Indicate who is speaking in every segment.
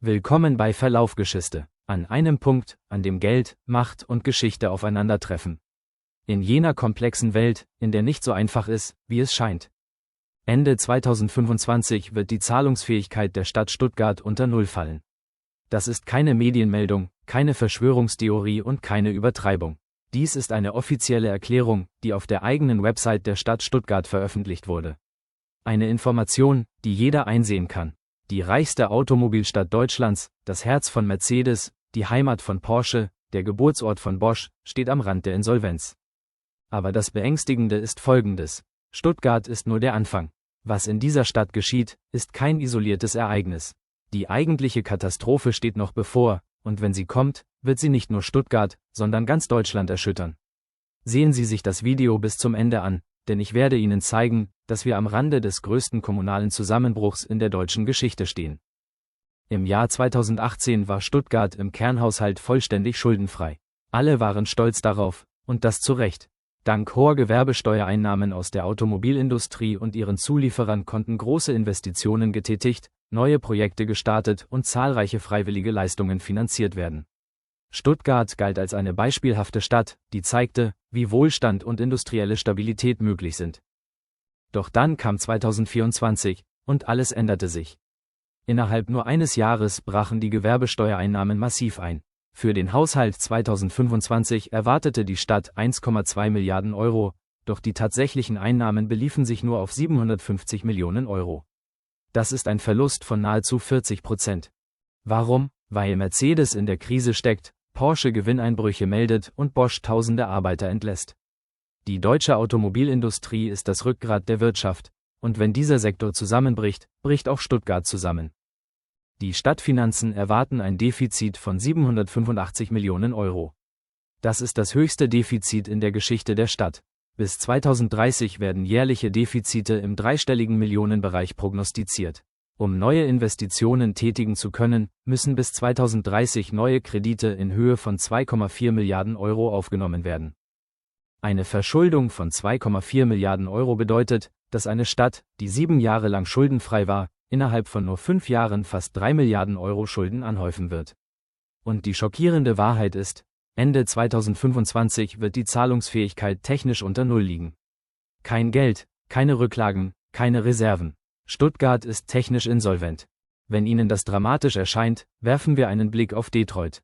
Speaker 1: Willkommen bei Verlaufgeschichte, an einem Punkt, an dem Geld, Macht und Geschichte aufeinandertreffen. In jener komplexen Welt, in der nicht so einfach ist, wie es scheint. Ende 2025 wird die Zahlungsfähigkeit der Stadt Stuttgart unter Null fallen. Das ist keine Medienmeldung, keine Verschwörungstheorie und keine Übertreibung. Dies ist eine offizielle Erklärung, die auf der eigenen Website der Stadt Stuttgart veröffentlicht wurde. Eine Information, die jeder einsehen kann. Die reichste Automobilstadt Deutschlands, das Herz von Mercedes, die Heimat von Porsche, der Geburtsort von Bosch, steht am Rand der Insolvenz. Aber das Beängstigende ist Folgendes: Stuttgart ist nur der Anfang. Was in dieser Stadt geschieht, ist kein isoliertes Ereignis. Die eigentliche Katastrophe steht noch bevor, und wenn sie kommt, wird sie nicht nur Stuttgart, sondern ganz Deutschland erschüttern. Sehen Sie sich das Video bis zum Ende an, denn ich werde Ihnen zeigen, dass wir am Rande des größten kommunalen Zusammenbruchs in der deutschen Geschichte stehen. Im Jahr 2018 war Stuttgart im Kernhaushalt vollständig schuldenfrei. Alle waren stolz darauf, und das zu Recht. Dank hoher Gewerbesteuereinnahmen aus der Automobilindustrie und ihren Zulieferern konnten große Investitionen getätigt, neue Projekte gestartet und zahlreiche freiwillige Leistungen finanziert werden. Stuttgart galt als eine beispielhafte Stadt, die zeigte, wie Wohlstand und industrielle Stabilität möglich sind. Doch dann kam 2024, und alles änderte sich. Innerhalb nur eines Jahres brachen die Gewerbesteuereinnahmen massiv ein. Für den Haushalt 2025 erwartete die Stadt 1,2 Milliarden Euro, doch die tatsächlichen Einnahmen beliefen sich nur auf 750 Millionen Euro. Das ist ein Verlust von nahezu 40%. Warum? Weil Mercedes in der Krise steckt, Porsche Gewinneinbrüche meldet und Bosch tausende Arbeiter entlässt. Die deutsche Automobilindustrie ist das Rückgrat der Wirtschaft, und wenn dieser Sektor zusammenbricht, bricht auch Stuttgart zusammen. Die Stadtfinanzen erwarten ein Defizit von 785 Millionen Euro. Das ist das höchste Defizit in der Geschichte der Stadt. Bis 2030 werden jährliche Defizite im dreistelligen Millionenbereich prognostiziert. Um neue Investitionen tätigen zu können, müssen bis 2030 neue Kredite in Höhe von 2,4 Milliarden Euro aufgenommen werden. Eine Verschuldung von 2,4 Milliarden Euro bedeutet, dass eine Stadt, die 7 Jahre lang schuldenfrei war, innerhalb von nur 5 Jahren fast 3 Milliarden Euro Schulden anhäufen wird. Und die schockierende Wahrheit ist, Ende 2025 wird die Zahlungsfähigkeit technisch unter Null liegen. Kein Geld, keine Rücklagen, keine Reserven. Stuttgart ist technisch insolvent. Wenn Ihnen das dramatisch erscheint, werfen wir einen Blick auf Detroit.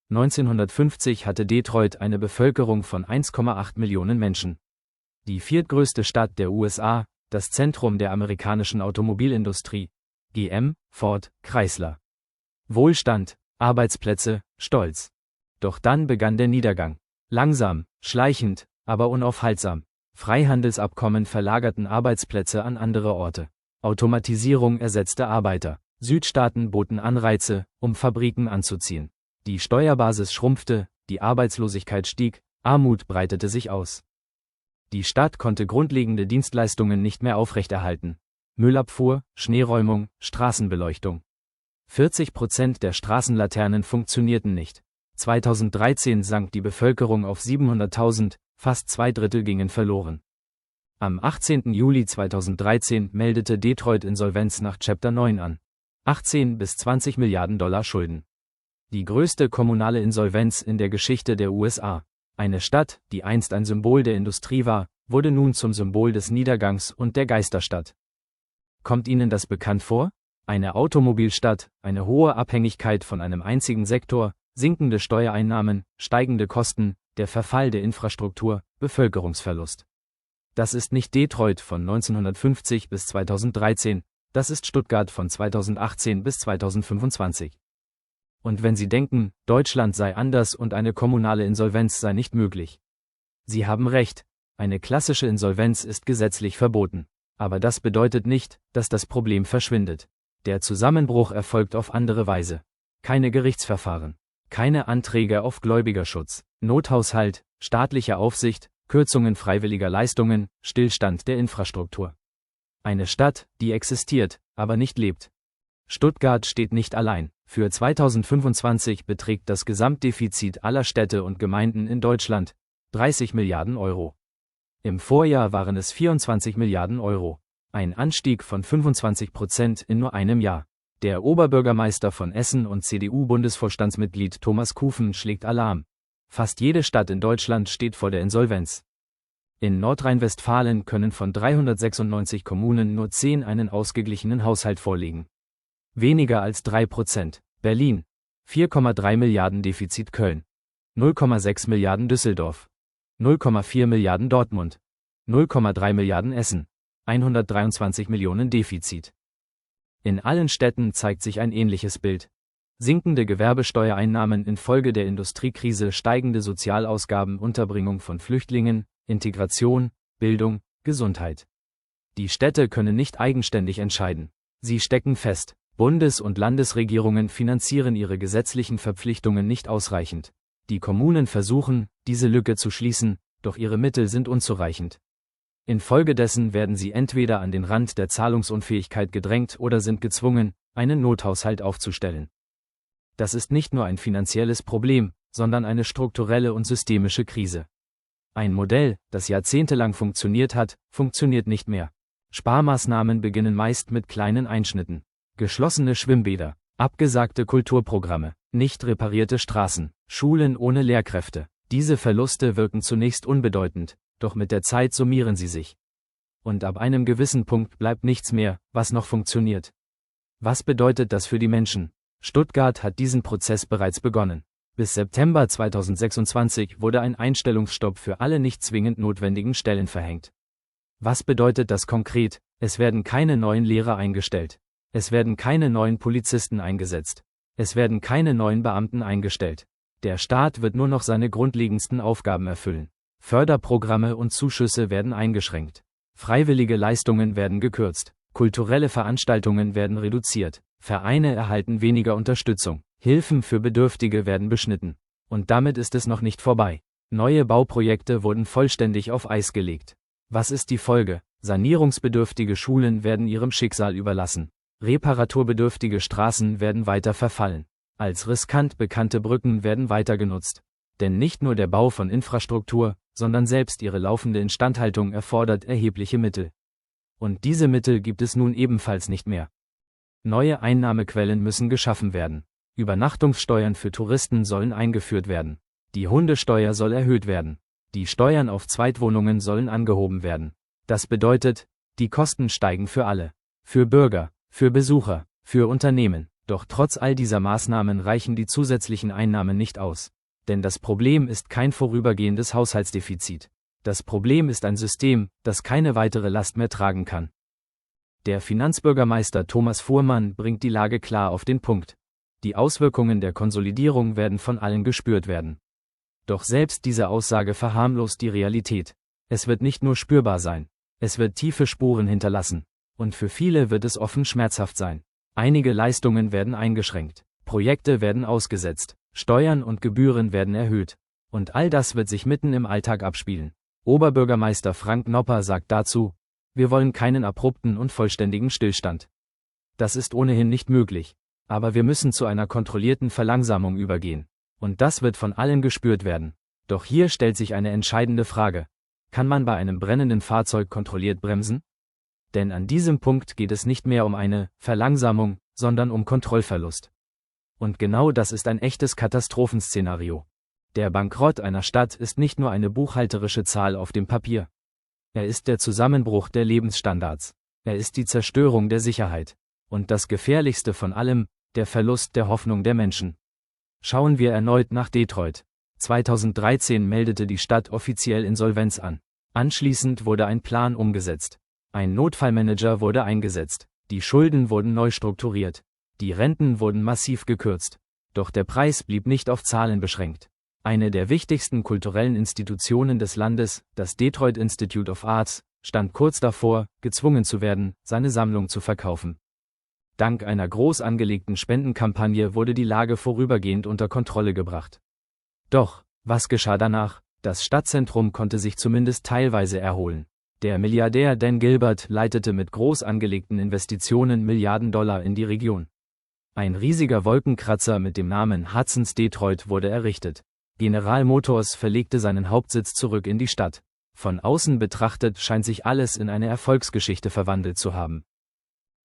Speaker 1: 1950 hatte Detroit eine Bevölkerung von 1,8 Millionen Menschen. Die viertgrößte Stadt der USA, das Zentrum der amerikanischen Automobilindustrie. GM, Ford, Chrysler. Wohlstand, Arbeitsplätze, Stolz. Doch dann begann der Niedergang. Langsam, schleichend, aber unaufhaltsam. Freihandelsabkommen verlagerten Arbeitsplätze an andere Orte. Automatisierung ersetzte Arbeiter. Südstaaten boten Anreize, um Fabriken anzuziehen. Die Steuerbasis schrumpfte, die Arbeitslosigkeit stieg, Armut breitete sich aus. Die Stadt konnte grundlegende Dienstleistungen nicht mehr aufrechterhalten. Müllabfuhr, Schneeräumung, Straßenbeleuchtung. 40% der Straßenlaternen funktionierten nicht. 2013 sank die Bevölkerung auf 700.000, fast 2/3 gingen verloren. Am 18. Juli 2013 meldete Detroit Insolvenz nach Chapter 9 an. 18 bis 20 Milliarden Dollar Schulden. Die größte kommunale Insolvenz in der Geschichte der USA. Eine Stadt, die einst ein Symbol der Industrie war, wurde nun zum Symbol des Niedergangs und der Geisterstadt. Kommt Ihnen das bekannt vor? Eine Automobilstadt, eine hohe Abhängigkeit von einem einzigen Sektor, sinkende Steuereinnahmen, steigende Kosten, der Verfall der Infrastruktur, Bevölkerungsverlust. Das ist nicht Detroit von 1950 bis 2013, das ist Stuttgart von 2018 bis 2025. Und wenn Sie denken, Deutschland sei anders und eine kommunale Insolvenz sei nicht möglich. Sie haben recht, eine klassische Insolvenz ist gesetzlich verboten. Aber das bedeutet nicht, dass das Problem verschwindet. Der Zusammenbruch erfolgt auf andere Weise. Keine Gerichtsverfahren, keine Anträge auf Gläubigerschutz, Nothaushalt, staatliche Aufsicht, Kürzungen freiwilliger Leistungen, Stillstand der Infrastruktur. Eine Stadt, die existiert, aber nicht lebt. Stuttgart steht nicht allein. Für 2025 beträgt das Gesamtdefizit aller Städte und Gemeinden in Deutschland 30 Milliarden Euro. Im Vorjahr waren es 24 Milliarden Euro. Ein Anstieg von 25% in nur einem Jahr. Der Oberbürgermeister von Essen und CDU-Bundesvorstandsmitglied Thomas Kufen schlägt Alarm. Fast jede Stadt in Deutschland steht vor der Insolvenz. In Nordrhein-Westfalen können von 396 Kommunen nur 10 einen ausgeglichenen Haushalt vorlegen. Weniger als 3%. Berlin. 4,3 Milliarden Defizit Köln. 0,6 Milliarden Düsseldorf. 0,4 Milliarden Dortmund. 0,3 Milliarden Essen. 123 Millionen Defizit. In allen Städten zeigt sich ein ähnliches Bild. Sinkende Gewerbesteuereinnahmen infolge der Industriekrise, steigende Sozialausgaben, Unterbringung von Flüchtlingen, Integration, Bildung, Gesundheit. Die Städte können nicht eigenständig entscheiden. Sie stecken fest. Bundes- und Landesregierungen finanzieren ihre gesetzlichen Verpflichtungen nicht ausreichend. Die Kommunen versuchen, diese Lücke zu schließen, doch ihre Mittel sind unzureichend. Infolgedessen werden sie entweder an den Rand der Zahlungsunfähigkeit gedrängt oder sind gezwungen, einen Nothaushalt aufzustellen. Das ist nicht nur ein finanzielles Problem, sondern eine strukturelle und systemische Krise. Ein Modell, das jahrzehntelang funktioniert hat, funktioniert nicht mehr. Sparmaßnahmen beginnen meist mit kleinen Einschnitten. Geschlossene Schwimmbäder, abgesagte Kulturprogramme, nicht reparierte Straßen, Schulen ohne Lehrkräfte. Diese Verluste wirken zunächst unbedeutend, doch mit der Zeit summieren sie sich. Und ab einem gewissen Punkt bleibt nichts mehr, was noch funktioniert. Was bedeutet das für die Menschen? Stuttgart hat diesen Prozess bereits begonnen. Bis September 2026 wurde ein Einstellungsstopp für alle nicht zwingend notwendigen Stellen verhängt. Was bedeutet das konkret? Es werden keine neuen Lehrer eingestellt. Es werden keine neuen Polizisten eingesetzt. Es werden keine neuen Beamten eingestellt. Der Staat wird nur noch seine grundlegendsten Aufgaben erfüllen. Förderprogramme und Zuschüsse werden eingeschränkt. Freiwillige Leistungen werden gekürzt. Kulturelle Veranstaltungen werden reduziert. Vereine erhalten weniger Unterstützung. Hilfen für Bedürftige werden beschnitten. Und damit ist es noch nicht vorbei. Neue Bauprojekte wurden vollständig auf Eis gelegt. Was ist die Folge? Sanierungsbedürftige Schulen werden ihrem Schicksal überlassen. Reparaturbedürftige Straßen werden weiter verfallen. Als riskant bekannte Brücken werden weiter genutzt. Denn nicht nur der Bau von Infrastruktur, sondern selbst ihre laufende Instandhaltung erfordert erhebliche Mittel. Und diese Mittel gibt es nun ebenfalls nicht mehr. Neue Einnahmequellen müssen geschaffen werden. Übernachtungssteuern für Touristen sollen eingeführt werden. Die Hundesteuer soll erhöht werden. Die Steuern auf Zweitwohnungen sollen angehoben werden. Das bedeutet, die Kosten steigen für alle. Für Bürger, für Besucher, für Unternehmen. Doch trotz all dieser Maßnahmen reichen die zusätzlichen Einnahmen nicht aus. Denn das Problem ist kein vorübergehendes Haushaltsdefizit. Das Problem ist ein System, das keine weitere Last mehr tragen kann. Der Finanzbürgermeister Thomas Fuhrmann bringt die Lage klar auf den Punkt. Die Auswirkungen der Konsolidierung werden von allen gespürt werden. Doch selbst diese Aussage verharmlost die Realität. Es wird nicht nur spürbar sein. Es wird tiefe Spuren hinterlassen. Und für viele wird es offen schmerzhaft sein. Einige Leistungen werden eingeschränkt. Projekte werden ausgesetzt. Steuern und Gebühren werden erhöht. Und all das wird sich mitten im Alltag abspielen. Oberbürgermeister Frank Nopper sagt dazu: Wir wollen keinen abrupten und vollständigen Stillstand. Das ist ohnehin nicht möglich. Aber wir müssen zu einer kontrollierten Verlangsamung übergehen. Und das wird von allen gespürt werden. Doch hier stellt sich eine entscheidende Frage. Kann man bei einem brennenden Fahrzeug kontrolliert bremsen? Denn an diesem Punkt geht es nicht mehr um eine Verlangsamung, sondern um Kontrollverlust. Und genau das ist ein echtes Katastrophenszenario. Der Bankrott einer Stadt ist nicht nur eine buchhalterische Zahl auf dem Papier. Er ist der Zusammenbruch der Lebensstandards. Er ist die Zerstörung der Sicherheit. Und das Gefährlichste von allem, der Verlust der Hoffnung der Menschen. Schauen wir erneut nach Detroit. 2013 meldete die Stadt offiziell Insolvenz an. Anschließend wurde ein Plan umgesetzt. Ein Notfallmanager wurde eingesetzt. Die Schulden wurden neu strukturiert. Die Renten wurden massiv gekürzt. Doch der Preis blieb nicht auf Zahlen beschränkt. Eine der wichtigsten kulturellen Institutionen des Landes, das Detroit Institute of Arts, stand kurz davor, gezwungen zu werden, seine Sammlung zu verkaufen. Dank einer groß angelegten Spendenkampagne wurde die Lage vorübergehend unter Kontrolle gebracht. Doch, was geschah danach? Das Stadtzentrum konnte sich zumindest teilweise erholen. Der Milliardär Dan Gilbert leitete mit groß angelegten Investitionen Milliarden Dollar in die Region. Ein riesiger Wolkenkratzer mit dem Namen Hudson's Detroit wurde errichtet. General Motors verlegte seinen Hauptsitz zurück in die Stadt. Von außen betrachtet scheint sich alles in eine Erfolgsgeschichte verwandelt zu haben.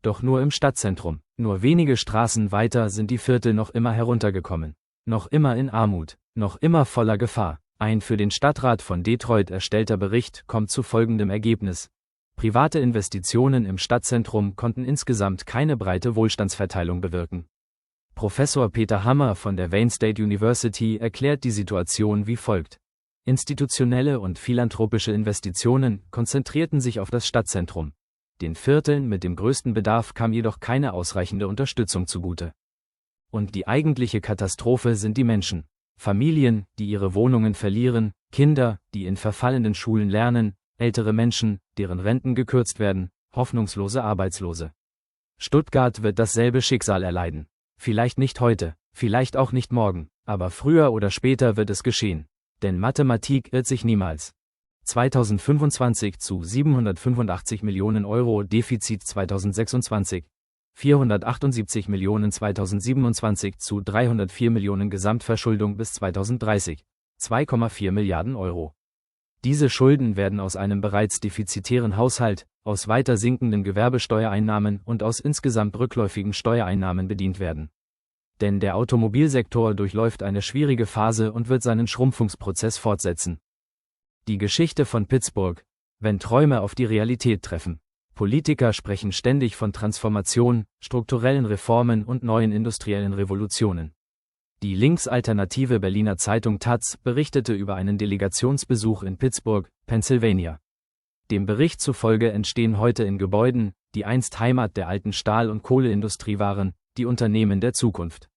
Speaker 1: Doch nur im Stadtzentrum. Nur wenige Straßen weiter sind die Viertel noch immer heruntergekommen. Noch immer in Armut, noch immer voller Gefahr. Ein für den Stadtrat von Detroit erstellter Bericht kommt zu folgendem Ergebnis. Private Investitionen im Stadtzentrum konnten insgesamt keine breite Wohlstandsverteilung bewirken. Professor Peter Hammer von der Wayne State University erklärt die Situation wie folgt. Institutionelle und philanthropische Investitionen konzentrierten sich auf das Stadtzentrum. Den Vierteln mit dem größten Bedarf kam jedoch keine ausreichende Unterstützung zugute. Und die eigentliche Katastrophe sind die Menschen. Familien, die ihre Wohnungen verlieren, Kinder, die in verfallenden Schulen lernen, ältere Menschen, deren Renten gekürzt werden, hoffnungslose Arbeitslose. Stuttgart wird dasselbe Schicksal erleiden. Vielleicht nicht heute, vielleicht auch nicht morgen, aber früher oder später wird es geschehen. Denn Mathematik irrt sich niemals. 2025 zu 785 Millionen Euro Defizit 2026, 478 Millionen 2027 zu 304 Millionen Gesamtverschuldung bis 2030, 2,4 Milliarden Euro. Diese Schulden werden aus einem bereits defizitären Haushalt, aus weiter sinkenden Gewerbesteuereinnahmen und aus insgesamt rückläufigen Steuereinnahmen bedient werden. Denn der Automobilsektor durchläuft eine schwierige Phase und wird seinen Schrumpfungsprozess fortsetzen. Die Geschichte von Pittsburgh, wenn Träume auf die Realität treffen. Politiker sprechen ständig von Transformation, strukturellen Reformen und neuen industriellen Revolutionen. Die linksalternative Berliner Zeitung taz berichtete über einen Delegationsbesuch in Pittsburgh, Pennsylvania. Dem Bericht zufolge entstehen heute in Gebäuden, die einst Heimat der alten Stahl- und Kohleindustrie waren, die Unternehmen der Zukunft.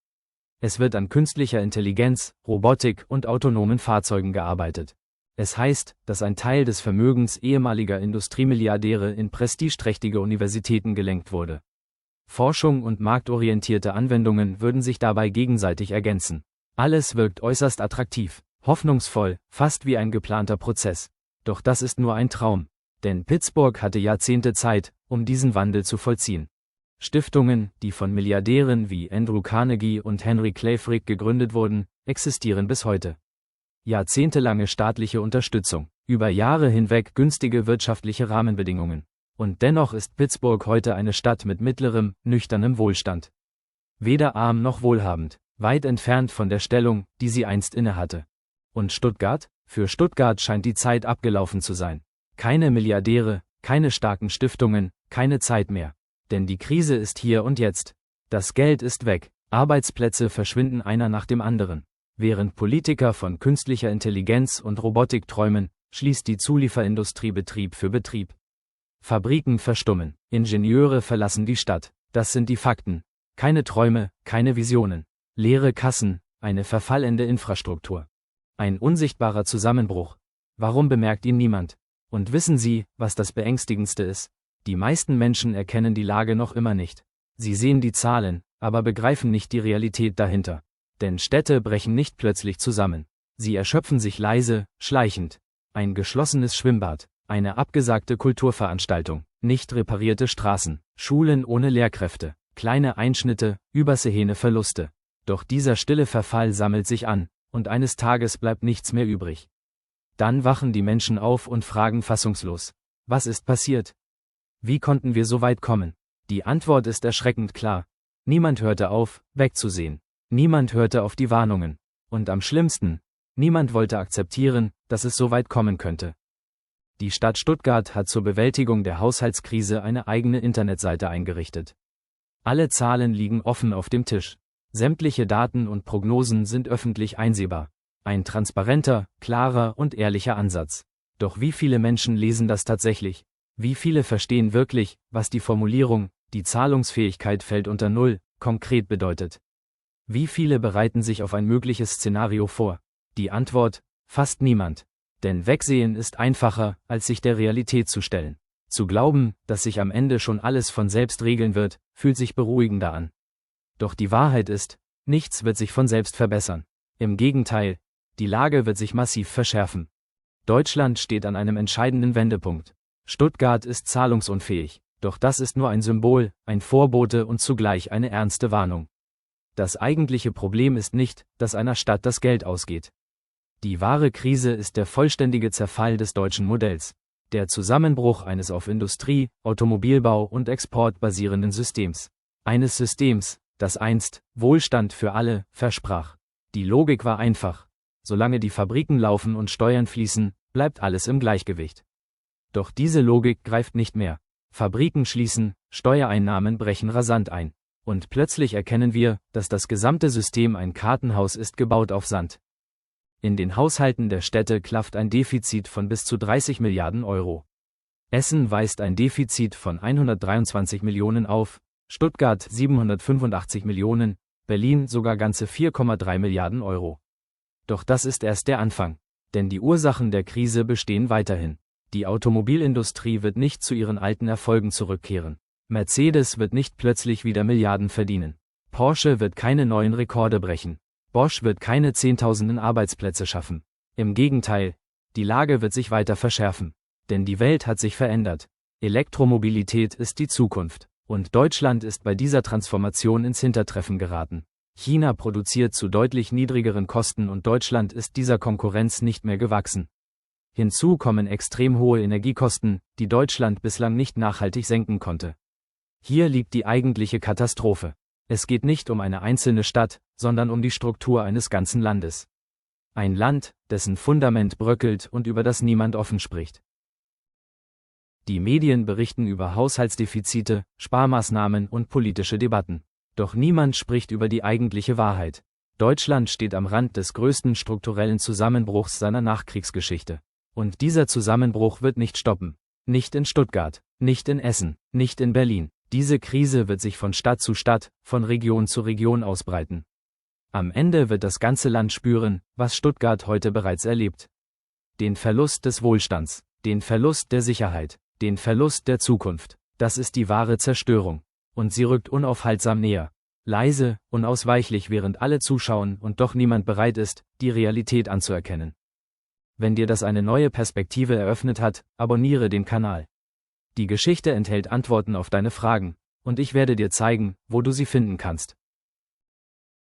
Speaker 1: Es wird an künstlicher Intelligenz, Robotik und autonomen Fahrzeugen gearbeitet. Es heißt, dass ein Teil des Vermögens ehemaliger Industriemilliardäre in prestigeträchtige Universitäten gelenkt wurde. Forschung und marktorientierte Anwendungen würden sich dabei gegenseitig ergänzen. Alles wirkt äußerst attraktiv, hoffnungsvoll, fast wie ein geplanter Prozess. Doch das ist nur ein Traum. Denn Pittsburgh hatte Jahrzehnte Zeit, um diesen Wandel zu vollziehen. Stiftungen, die von Milliardären wie Andrew Carnegie und Henry Clay Frick gegründet wurden, existieren bis heute. Jahrzehntelange staatliche Unterstützung, über Jahre hinweg günstige wirtschaftliche Rahmenbedingungen. Und dennoch ist Pittsburgh heute eine Stadt mit mittlerem, nüchternem Wohlstand. Weder arm noch wohlhabend, weit entfernt von der Stellung, die sie einst innehatte. Und Stuttgart? Für Stuttgart scheint die Zeit abgelaufen zu sein. Keine Milliardäre, keine starken Stiftungen, keine Zeit mehr. Denn die Krise ist hier und jetzt. Das Geld ist weg, Arbeitsplätze verschwinden einer nach dem anderen. Während Politiker von künstlicher Intelligenz und Robotik träumen, schließt die Zulieferindustrie Betrieb für Betrieb. Fabriken verstummen, Ingenieure verlassen die Stadt, das sind die Fakten. Keine Träume, keine Visionen. Leere Kassen, eine verfallende Infrastruktur. Ein unsichtbarer Zusammenbruch. Warum bemerkt ihn niemand? Und wissen Sie, was das Beängstigendste ist? Die meisten Menschen erkennen die Lage noch immer nicht. Sie sehen die Zahlen, aber begreifen nicht die Realität dahinter. Denn Städte brechen nicht plötzlich zusammen. Sie erschöpfen sich leise, schleichend. Ein geschlossenes Schwimmbad, eine abgesagte Kulturveranstaltung, nicht reparierte Straßen, Schulen ohne Lehrkräfte, kleine Einschnitte, übersehene Verluste. Doch dieser stille Verfall sammelt sich an, und eines Tages bleibt nichts mehr übrig. Dann wachen die Menschen auf und fragen fassungslos: Was ist passiert? Wie konnten wir so weit kommen? Die Antwort ist erschreckend klar. Niemand hörte auf, wegzusehen. Niemand hörte auf die Warnungen. Und am schlimmsten, niemand wollte akzeptieren, dass es so weit kommen könnte. Die Stadt Stuttgart hat zur Bewältigung der Haushaltskrise eine eigene Internetseite eingerichtet. Alle Zahlen liegen offen auf dem Tisch. Sämtliche Daten und Prognosen sind öffentlich einsehbar. Ein transparenter, klarer und ehrlicher Ansatz. Doch wie viele Menschen lesen das tatsächlich? Wie viele verstehen wirklich, was die Formulierung, die Zahlungsfähigkeit fällt unter Null, konkret bedeutet? Wie viele bereiten sich auf ein mögliches Szenario vor? Die Antwort: fast niemand. Denn wegsehen ist einfacher, als sich der Realität zu stellen. Zu glauben, dass sich am Ende schon alles von selbst regeln wird, fühlt sich beruhigender an. Doch die Wahrheit ist, nichts wird sich von selbst verbessern. Im Gegenteil, die Lage wird sich massiv verschärfen. Deutschland steht an einem entscheidenden Wendepunkt. Stuttgart ist zahlungsunfähig, doch das ist nur ein Symbol, ein Vorbote und zugleich eine ernste Warnung. Das eigentliche Problem ist nicht, dass einer Stadt das Geld ausgeht. Die wahre Krise ist der vollständige Zerfall des deutschen Modells, der Zusammenbruch eines auf Industrie, Automobilbau und Export basierenden Systems. Eines Systems, das einst Wohlstand für alle versprach. Die Logik war einfach. Solange die Fabriken laufen und Steuern fließen, bleibt alles im Gleichgewicht. Doch diese Logik greift nicht mehr. Fabriken schließen, Steuereinnahmen brechen rasant ein. Und plötzlich erkennen wir, dass das gesamte System ein Kartenhaus ist, gebaut auf Sand. In den Haushalten der Städte klafft ein Defizit von bis zu 30 Milliarden Euro. Essen weist ein Defizit von 123 Millionen auf, Stuttgart 785 Millionen, Berlin sogar ganze 4,3 Milliarden Euro. Doch das ist erst der Anfang, denn die Ursachen der Krise bestehen weiterhin. Die Automobilindustrie wird nicht zu ihren alten Erfolgen zurückkehren. Mercedes wird nicht plötzlich wieder Milliarden verdienen. Porsche wird keine neuen Rekorde brechen. Bosch wird keine Zehntausenden Arbeitsplätze schaffen. Im Gegenteil, die Lage wird sich weiter verschärfen. Denn die Welt hat sich verändert. Elektromobilität ist die Zukunft. Und Deutschland ist bei dieser Transformation ins Hintertreffen geraten. China produziert zu deutlich niedrigeren Kosten und Deutschland ist dieser Konkurrenz nicht mehr gewachsen. Hinzu kommen extrem hohe Energiekosten, die Deutschland bislang nicht nachhaltig senken konnte. Hier liegt die eigentliche Katastrophe. Es geht nicht um eine einzelne Stadt, sondern um die Struktur eines ganzen Landes. Ein Land, dessen Fundament bröckelt und über das niemand offen spricht. Die Medien berichten über Haushaltsdefizite, Sparmaßnahmen und politische Debatten. Doch niemand spricht über die eigentliche Wahrheit. Deutschland steht am Rand des größten strukturellen Zusammenbruchs seiner Nachkriegsgeschichte. Und dieser Zusammenbruch wird nicht stoppen. Nicht in Stuttgart, nicht in Essen, nicht in Berlin. Diese Krise wird sich von Stadt zu Stadt, von Region zu Region ausbreiten. Am Ende wird das ganze Land spüren, was Stuttgart heute bereits erlebt. Den Verlust des Wohlstands, den Verlust der Sicherheit, den Verlust der Zukunft. Das ist die wahre Zerstörung. Und sie rückt unaufhaltsam näher. Leise, unausweichlich, während alle zuschauen und doch niemand bereit ist, die Realität anzuerkennen. Wenn dir das eine neue Perspektive eröffnet hat, abonniere den Kanal. Die Geschichte enthält Antworten auf deine Fragen, und ich werde dir zeigen, wo du sie finden kannst.